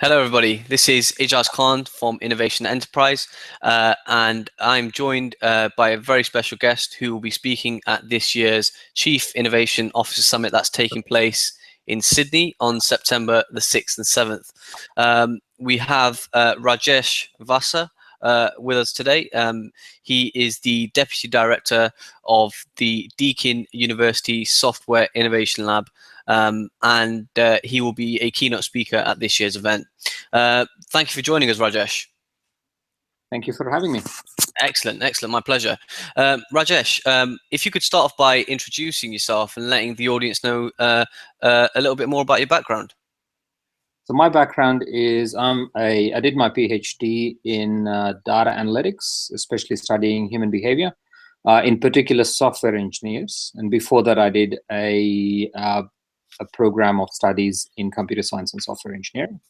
Hello, everybody. This is Ijaz Khan from Innovation Enterprise, and I'm joined by a very special guest who will be speaking at this year's Chief Innovation Officer Summit that's taking place in Sydney on September the 6th and 7th. We have Rajesh Vasa with us today. He is the Deputy Director of the Deakin University Software Innovation Lab. And he will be a keynote speaker at this year's event. Thank you for joining us, Rajesh. Thank you for having me. Excellent, excellent, my pleasure. Rajesh, if you could start off by introducing yourself and letting the audience know a little bit more about your background. So my background is I did my PhD in data analytics, especially studying human behavior, in particular software engineers. And before that, I did a program of studies in computer science and software engineering.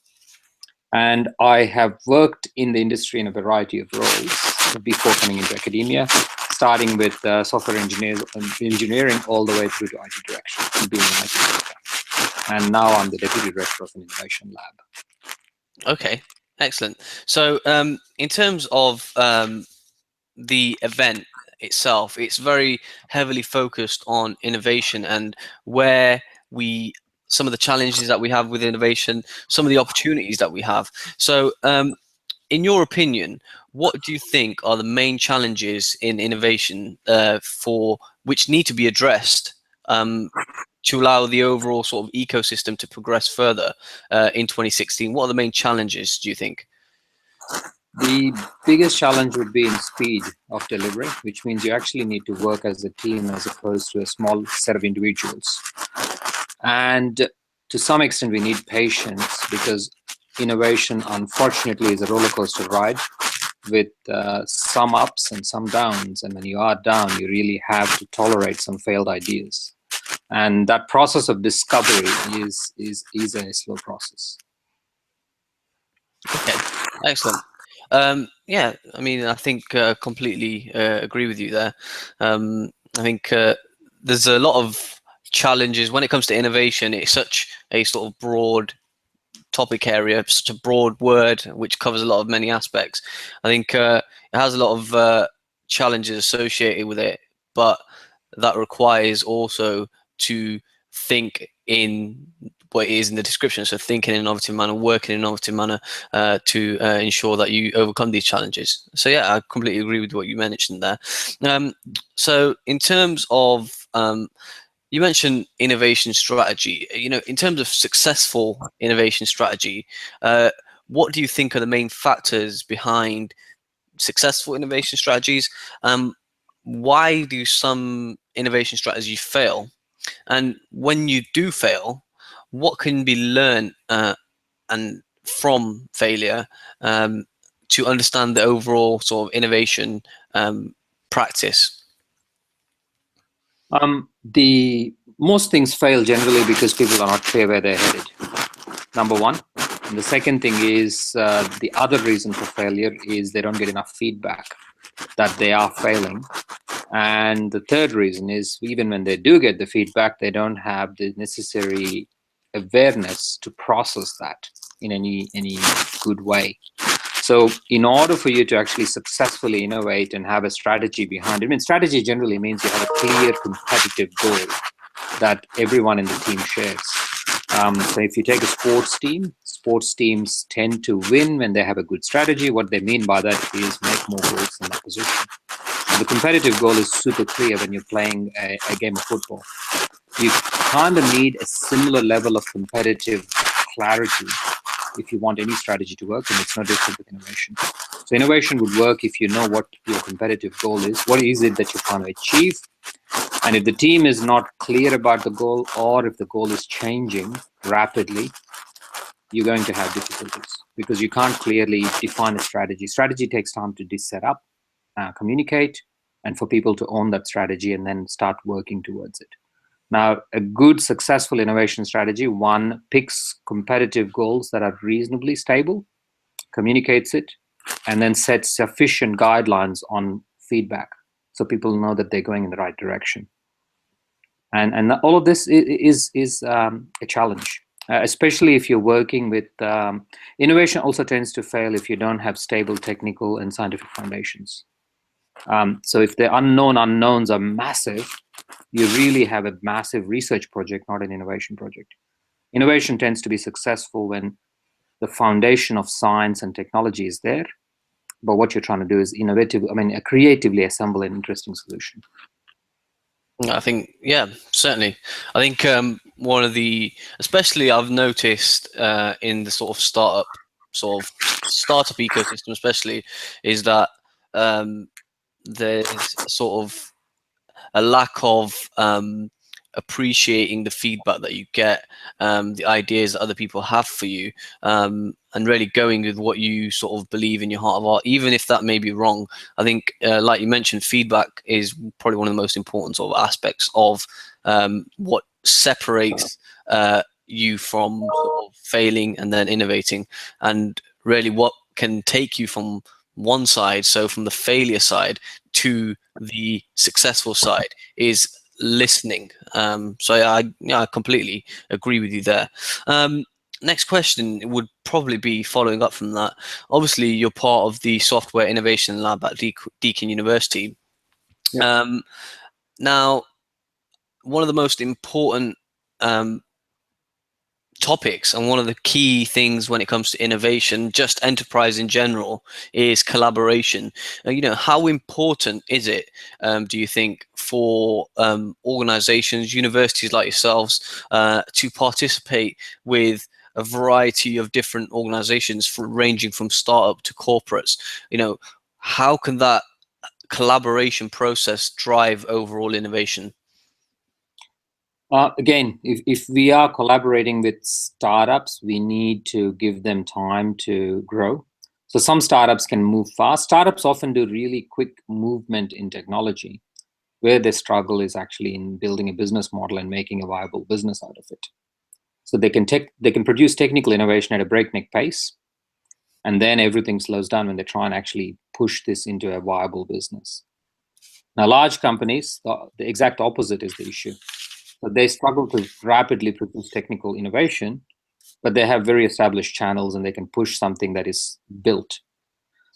And I have worked in the industry in a variety of roles before coming into academia, starting with software engineering all the way through to IT direction, being an IT director. And now I'm the Deputy Director of an Innovation Lab. Okay, excellent. So in terms of the event itself, it's very heavily focused on innovation and where some of the challenges that we have with innovation, some of the opportunities that we have. So in your opinion, what do you think are the main challenges in innovation for which need to be addressed to allow the overall sort of ecosystem to progress further in 2016? What are the main challenges, do you think? The biggest challenge would be in speed of delivery, which means you actually need to work as a team as opposed to a small set of individuals. And to some extent, we need patience because innovation, unfortunately, is a roller coaster ride with some ups and some downs. And when you are down, you really have to tolerate some failed ideas. And that process of discovery is a slow process. Okay, excellent. Yeah, I mean, I think completely agree with you there. I think there's a lot of challenges when it comes to innovation. It's such a sort of broad topic area, such a broad word which covers a lot of many aspects. I think it has a lot of challenges associated with it, but that requires also to think in what it is in the description. So think in an innovative manner, work in an innovative manner to ensure that you overcome these challenges. So yeah, I completely agree with what you mentioned there. So in terms of, you mentioned innovation strategy. You know, in terms of successful innovation strategy, what do you think are the main factors behind successful innovation strategies? Why do some innovation strategies fail? And when you do fail, what can be learned and from failure to understand the overall sort of innovation practice? The most things fail generally because people are not clear where they're headed. Number one. And the second thing is the other reason for failure is they don't get enough feedback that they are failing. And the third reason is even when they do get the feedback, they don't have the necessary awareness to process that in any good way. So in order for you to actually successfully innovate and have a strategy behind it, I mean, strategy generally means you have a clear competitive goal that everyone in the team shares. So if you take a sports teams tend to win when they have a good strategy. What they mean by that is make more goals in that position. The competitive goal is super clear when you're playing a game of football. You kind of need a similar level of competitive clarity if you want any strategy to work, and it's no different with innovation. So innovation would work if you know what your competitive goal is. What is it that you're trying to achieve? And if the team is not clear about the goal, or if the goal is changing rapidly, you're going to have difficulties because you can't clearly define a strategy. Strategy takes time to set up, communicate, and for people to own that strategy and then start working towards it. Now, a good, successful innovation strategy, one picks competitive goals that are reasonably stable, communicates it, and then sets sufficient guidelines on feedback so people know that they're going in the right direction. And all of this is a challenge. especially if you're working with innovation. Also tends to fail if you don't have stable technical and scientific foundations. So if the unknown unknowns are massive, you really have a massive research project, not an innovation project. Innovation tends to be successful when the foundation of science and technology is there, but what you're trying to do is creatively assemble an interesting solution. I think, yeah, certainly. I think one of the, especially I've noticed in the sort of startup ecosystem, especially, is that there's sort of a lack of appreciating the feedback that you get, the ideas that other people have for you, and really going with what you sort of believe in your heart of heart, even if that may be wrong. I think, like you mentioned, feedback is probably one of the most important sort of aspects of what separates you from sort of failing and then innovating, and really what can take you from one side, so from the failure side to the successful side, is listening. So I completely agree with you there. Next question would probably be following up from that. Obviously, you're part of the software innovation lab at Deakin University. Yeah. Now, one of the most important topics and one of the key things when it comes to innovation, just enterprise in general, is collaboration. How important is it, do you think, for organizations, universities like yourselves, to participate with a variety of different organizations, ranging from startup to corporates? How can that collaboration process drive overall innovation? Again, if we are collaborating with startups, we need to give them time to grow. So some startups can move fast. Startups often do really quick movement in technology. Where they struggle is actually in building a business model and making a viable business out of it. So they can produce technical innovation at a breakneck pace, and then everything slows down when they try and actually push this into a viable business. Now, large companies, the exact opposite is the issue. So they struggle to rapidly produce technical innovation, but they have very established channels and they can push something that is built.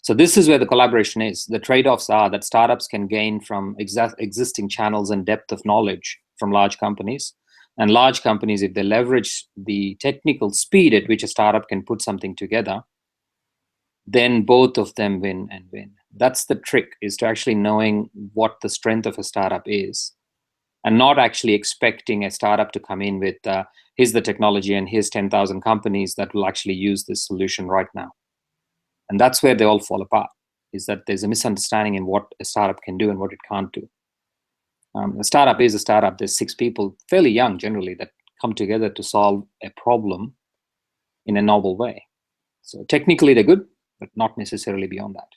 So this is where the collaboration is. The trade-offs are that startups can gain from existing channels and depth of knowledge from large companies. And large companies, if they leverage the technical speed at which a startup can put something together, then both of them win and win. That's the trick, is to actually knowing what the strength of a startup is, and not actually expecting a startup to come in with, here's the technology and here's 10,000 companies that will actually use this solution right now. And that's where they all fall apart, is that there's a misunderstanding in what a startup can do and what it can't do. A startup is a startup. There's 6 people, fairly young generally, that come together to solve a problem in a novel way. So technically they're good, but not necessarily beyond that.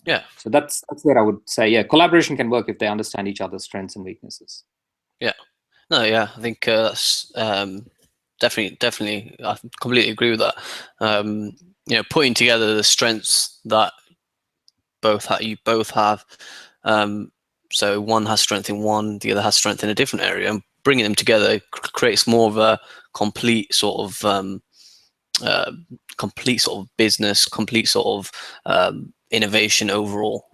Yeah. So that's where I would say, yeah, collaboration can work if they understand each other's strengths and weaknesses. Yeah. No, yeah, I think that's definitely, I completely agree with that. Putting together the strengths that you both have. So one has strength in one, the other has strength in a different area, and bringing them together creates more of a complete sort of business, complete sort of innovation overall,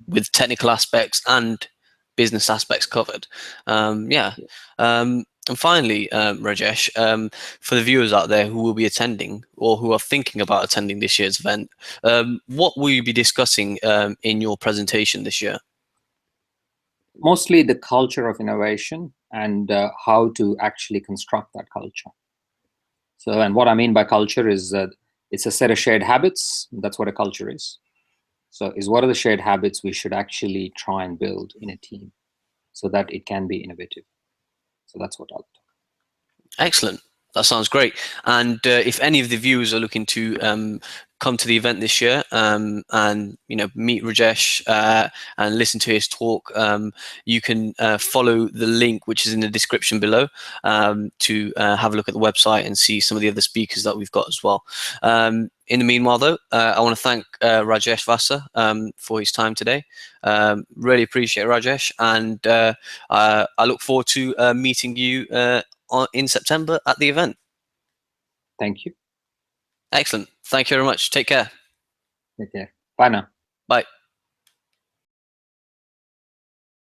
with technical aspects and business aspects covered. And finally, Rajesh, for the viewers out there who will be attending or who are thinking about attending this year's event, what will you be discussing in your presentation this year? Mostly the culture of innovation and how to actually construct that culture. So, and what I mean by culture is it's a set of shared habits. That's what a culture is. So, what are the shared habits we should actually try and build in a team so that it can be innovative? So that's what I'll talk. Excellent. That sounds great. And if any of the viewers are looking to come to the event this year, and meet Rajesh and listen to his talk, you can follow the link which is in the description below, to have a look at the website and see some of the other speakers that we've got as well. In the meanwhile, though, I want to thank Rajesh Vasa for his time today. Really appreciate it, Rajesh, and I look forward to meeting you in September at the event. Thank you. Excellent. Thank you very much. Take care. Take care. Bye now. Bye.